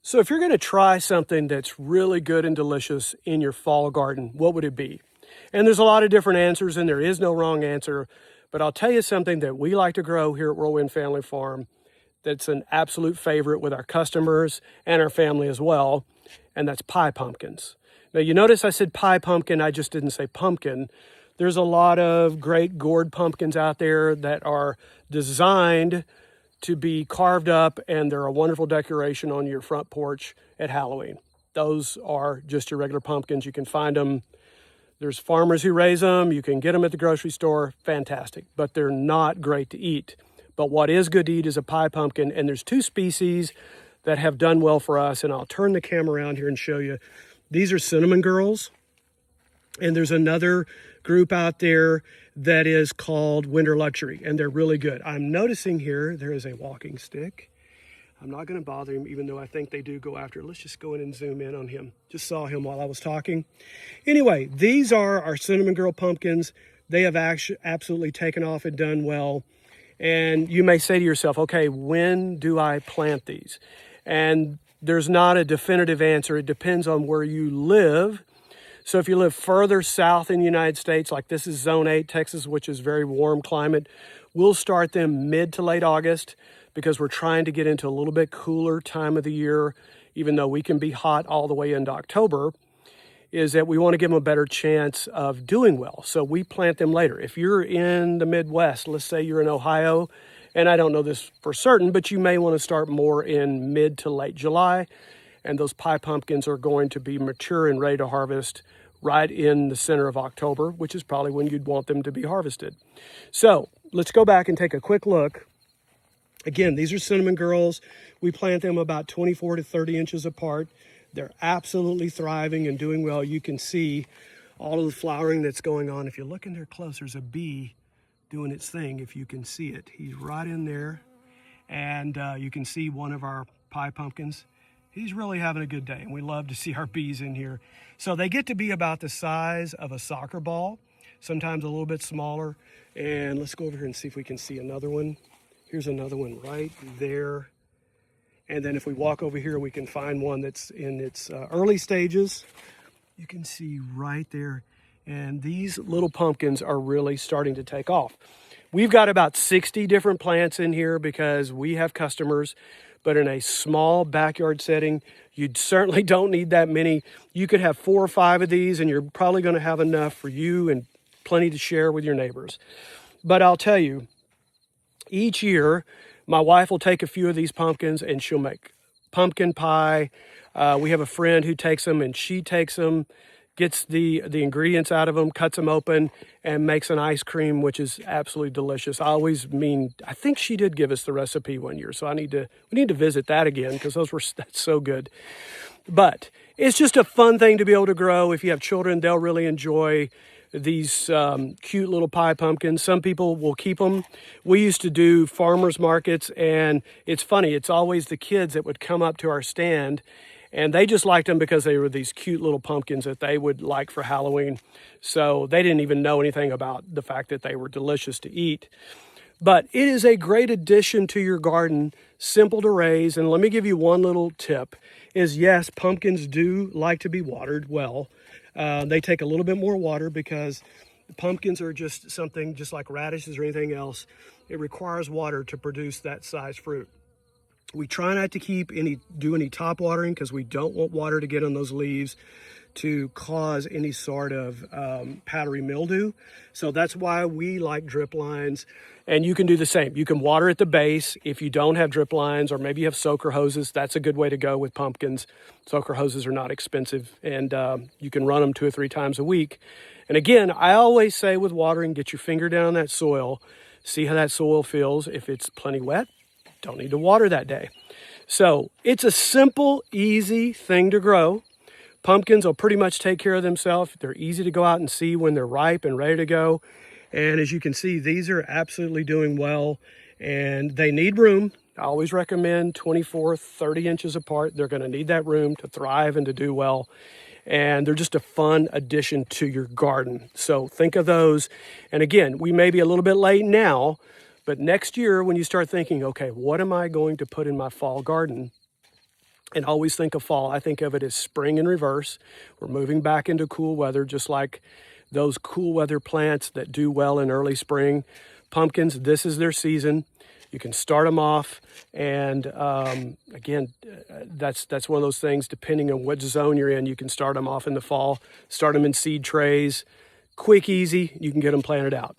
So if you're going to try something that's really good and delicious in your fall garden, what would it be? And there's a lot of different answers and there is no wrong answer, but I'll tell you something that we like to grow here at Whirlwind Family Farm that's an absolute favorite with our customers and our family as well, and that's pie pumpkins. Now you notice I said pie pumpkin, I just didn't say pumpkin. There's a lot of great gourd pumpkins out there that are designed to be carved up, and they're a wonderful decoration on your front porch at Halloween. Those are just your regular pumpkins. You can find them. There's farmers who raise them. You can get them at the grocery store. Fantastic, but they're not great to eat. But what is good to eat is a pie pumpkin, and there's two species that have done well for us, and I'll turn the camera around here and show you. These are cinnamon girls, and there's another group out there that is called Winter Luxury, and they're really good. I'm noticing here there is a walking stick. I'm not going to bother him, even though I think they do go after it. Let's just go in and zoom in on him. Just saw him while I was talking. Anyway, these are our cinnamon girl pumpkins. They have actually absolutely taken off and done well. And you may say to yourself, okay, when do I plant these? And there's not a definitive answer. It depends on where you live. So if you live further south in the United States, like this is Zone 8, Texas, which is very warm climate, we'll start them mid to late August because we're trying to get into a little bit cooler time of the year, even though we can be hot all the way into October, is that we want to give them a better chance of doing well. So we plant them later. If you're in the Midwest, let's say you're in Ohio, and I don't know this for certain, but you may want to start more in mid to late July, and those pie pumpkins are going to be mature and ready to harvest right in the center of October, which is probably when you'd want them to be harvested. So let's go back and take a quick look. Again, these are cinnamon girls. We plant them about 24 to 30 inches apart. They're absolutely thriving and doing well. You can see all of the flowering that's going on. If you look in there close, there's a bee doing its thing, if you can see it. He's right in there. And you can see one of our pie pumpkins. He's really having a good day, and we love to see our bees in here. So they get to be about the size of a soccer ball, sometimes a little bit smaller. And let's go over here and see if we can see another one. Here's another one right there. And then if we walk over here, we can find one that's in its early stages. You can see right there. And these little pumpkins are really starting to take off. We've got about 60 different plants in here because we have customers, but in a small backyard setting, you certainly don't need that many. You could have 4 or 5 of these and you're probably going to have enough for you and plenty to share with your neighbors. But I'll tell you, each year, my wife will take a few of these pumpkins and she'll make pumpkin pie. We have a friend who takes them and she takes them, gets the ingredients out of them, cuts them open, and makes an ice cream, which is absolutely delicious. I think she did give us the recipe one year, so we need to visit that again because that's so good. But it's just a fun thing to be able to grow. If you have children, they'll really enjoy these cute little pie pumpkins. Some people will keep them. We used to do farmers markets, and it's funny, it's always the kids that would come up to our stand, and they just liked them because they were these cute little pumpkins that they would like for Halloween. So they didn't even know anything about the fact that they were delicious to eat. But it is a great addition to your garden, simple to raise. And let me give you one little tip is yes, pumpkins do like to be watered well. They take a little bit more water because pumpkins are just something just like radishes or anything else. It requires water to produce that size fruit. We try not to do any top watering because we don't want water to get on those leaves to cause any sort of powdery mildew. So that's why we like drip lines. And you can do the same. You can water at the base. If you don't have drip lines or maybe you have soaker hoses, that's a good way to go with pumpkins. Soaker hoses are not expensive and you can run them 2 or 3 times a week. And again, I always say with watering, get your finger down that soil, see how that soil feels. If it's plenty wet, don't need to water that day. So it's a simple, easy thing to grow. Pumpkins will pretty much take care of themselves. They're easy to go out and see when they're ripe and ready to go. And as you can see, these are absolutely doing well and they need room. I always recommend 24, 30 inches apart. They're going to need that room to thrive and to do well. And they're just a fun addition to your garden. So think of those. And again, we may be a little bit late now, but next year when you start thinking, okay, what am I going to put in my fall garden? and always think of fall. I think of it as spring in reverse. We're moving back into cool weather, just like those cool weather plants that do well in early spring. Pumpkins, this is their season. You can start them off, and again, that's one of those things, depending on what zone you're in, you can start them off in the fall, start them in seed trays, quick, easy, you can get them planted out.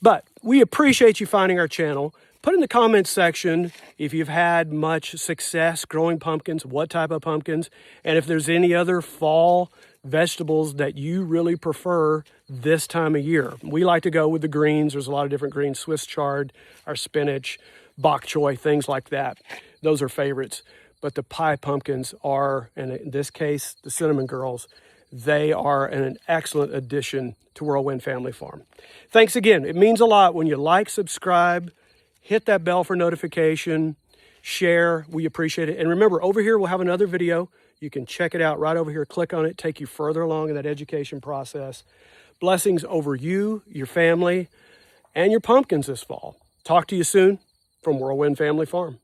But we appreciate you finding our channel. Put in the comments section if you've had much success growing pumpkins, what type of pumpkins, and if there's any other fall vegetables that you really prefer this time of year. We like to go with the greens. There's a lot of different greens, Swiss chard, our spinach, bok choy, things like that. Those are favorites. But the pie pumpkins are, and in this case, the cinnamon girls, they are an excellent addition to Whirlwind Family Farm. Thanks again. It means a lot when you like, subscribe, hit that bell for notification, share. We appreciate it. And remember, over here we'll have another video. You can check it out right over here. Click on it, take you further along in that education process. Blessings over you, your family, and your pumpkins this fall. Talk to you soon from Whirlwind Family Farm.